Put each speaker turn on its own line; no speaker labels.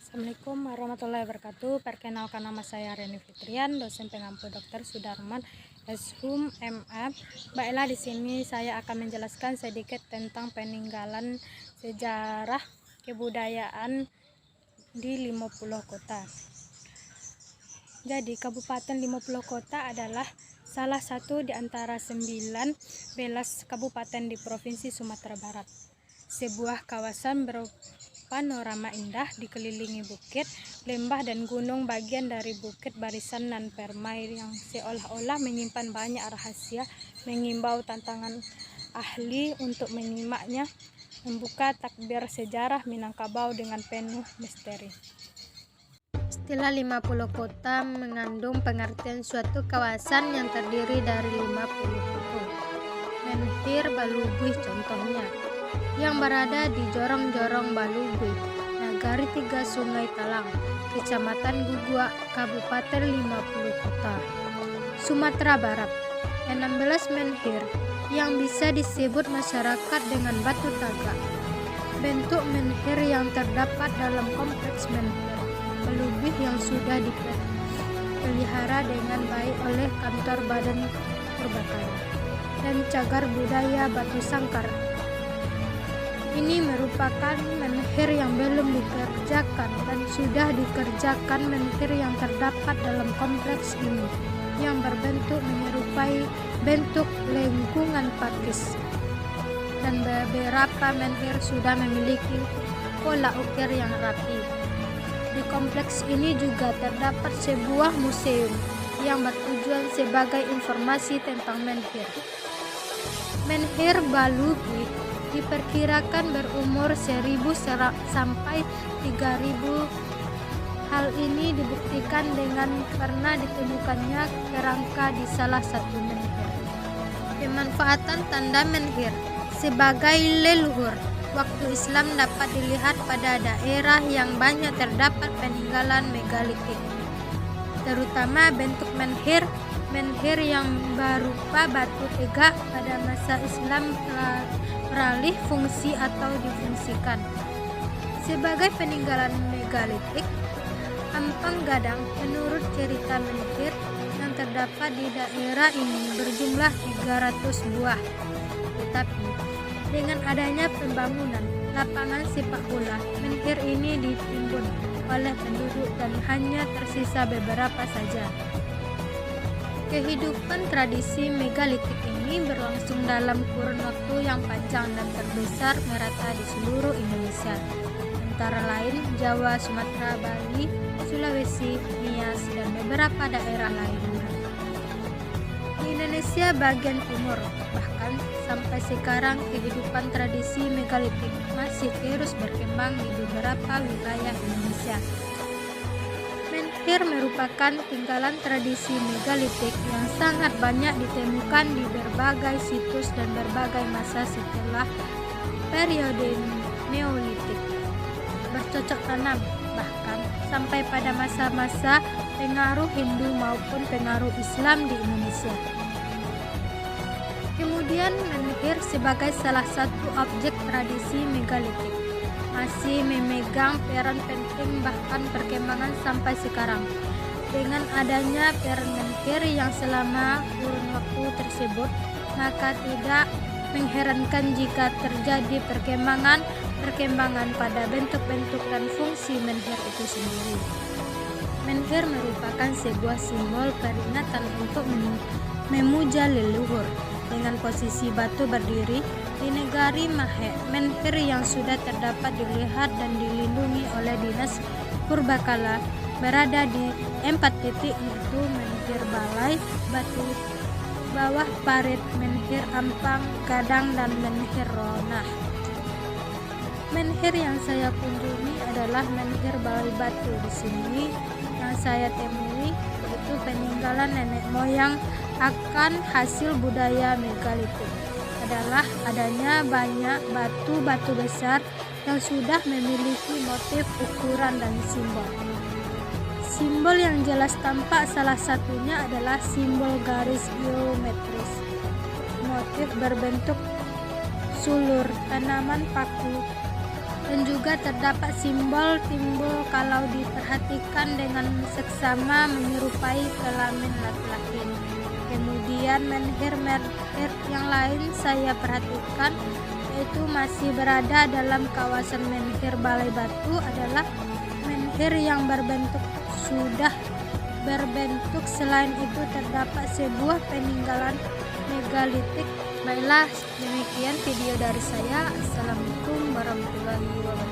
Assalamualaikum warahmatullahi wabarakatuh. Perkenalkan, nama saya Reni Fitrian, dosen pengampu Dr. Sudarman SHUM MA. Baiklah, di sini saya akan menjelaskan sedikit tentang peninggalan sejarah kebudayaan di 50 kota. Jadi, Kabupaten 50 Kota adalah salah satu di antara 19 kabupaten di Provinsi Sumatera Barat. Sebuah kawasan berpanorama indah, dikelilingi bukit, lembah, dan gunung. Bagian dari bukit barisan nan permai yang seolah-olah menyimpan banyak rahasia, mengimbau tantangan ahli untuk menyimaknya, membuka takbir sejarah Minangkabau dengan penuh misteri. Istilah 50 kota mengandung pengertian suatu kawasan yang terdiri dari 50 kota. Menhir Balubui contohnya, yang berada di jorong-jorong Balubui, Nagari Tiga Sungai Talang, Kecamatan Gugua, Kabupaten 50 Kota, Sumatera Barat. 16 menhir yang bisa disebut masyarakat dengan batu tagak. Bentuk menhir yang terdapat dalam kompleks menhir Balubui yang sudah dipelihara dengan baik oleh kantor Badan Purbakala dan cagar budaya Batu Sangkar. Ini merupakan menhir yang belum dikerjakan dan sudah dikerjakan menhir yang terdapat dalam kompleks ini, yang berbentuk menyerupai bentuk lengkungan pakis, dan beberapa menhir sudah memiliki pola ukir yang rapi. Di kompleks ini juga terdapat sebuah museum yang bertujuan sebagai informasi tentang menhir. Menhir Balubui diperkirakan berumur 1000 sampai 3000. Hal ini dibuktikan dengan pernah ditemukannya kerangka di salah satu menhir. Pemanfaatan tanda menhir sebagai leluhur waktu Islam dapat dilihat pada daerah yang banyak terdapat peninggalan megalitik, terutama bentuk menhir yang berupa batu tegak pada masa Islam beralih fungsi atau difungsikan sebagai peninggalan megalitik. Ampang Gadang, menurut cerita menhir yang terdapat di daerah ini berjumlah 300 buah. Tetapi dengan adanya pembangunan lapangan sepak bola, menhir ini ditimbun oleh penduduk dan hanya tersisa beberapa saja. Kehidupan tradisi megalitik ini berlangsung dalam kurun waktu yang panjang dan terbesar merata di seluruh Indonesia, antara lain Jawa, Sumatera, Bali, Sulawesi, Nias, dan beberapa daerah lainnya. Di Indonesia bagian timur, bahkan sampai sekarang kehidupan tradisi megalitik masih terus berkembang di beberapa wilayah Indonesia. Menhir merupakan tinggalan tradisi megalitik yang sangat banyak ditemukan di berbagai situs dan berbagai masa setelah periode Neolitik, bercocok tanam, bahkan sampai pada masa-masa pengaruh Hindu maupun pengaruh Islam di Indonesia. Kemudian menhir sebagai salah satu objek tradisi megalitik masih memegang peran penting bahkan perkembangan sampai sekarang. Dengan adanya peran menhir yang selama kurun waktu tersebut, maka tidak mengherankan jika terjadi perkembangan pada bentuk-bentuk dan fungsi menhir itu sendiri. Menhir merupakan sebuah simbol peringatan untuk memuja leluhur. Dengan posisi batu berdiri di negari Mahe, menhir yang sudah terdapat dilihat dan dilindungi oleh Dinas Purbakala berada di 4 titik, yaitu Menhir Balai, Batu Bawah Parit, Menhir Ampang Gadang, dan Menhir Ronah. Menhir yang saya kunjungi adalah Menhir Balai Batu. Di sini yang saya temui yaitu peninggalan nenek moyang akan hasil budaya megalitik adalah adanya banyak batu-batu besar yang sudah memiliki motif, ukuran, dan simbol. Simbol yang jelas tampak salah satunya adalah simbol garis geometris, motif berbentuk sulur, tanaman paku, dan juga terdapat simbol timbul kalau diperhatikan dengan seksama menyerupai kelamin laki-laki. Kemudian menhir-menhir yang lain saya perhatikan yaitu masih berada dalam kawasan menhir Balai Batu adalah menhir yang berbentuk sudah berbentuk. Selain itu terdapat sebuah peninggalan megalitik. Baiklah, demikian video dari saya. Assalamualaikum warahmatullahi wabarakatuh.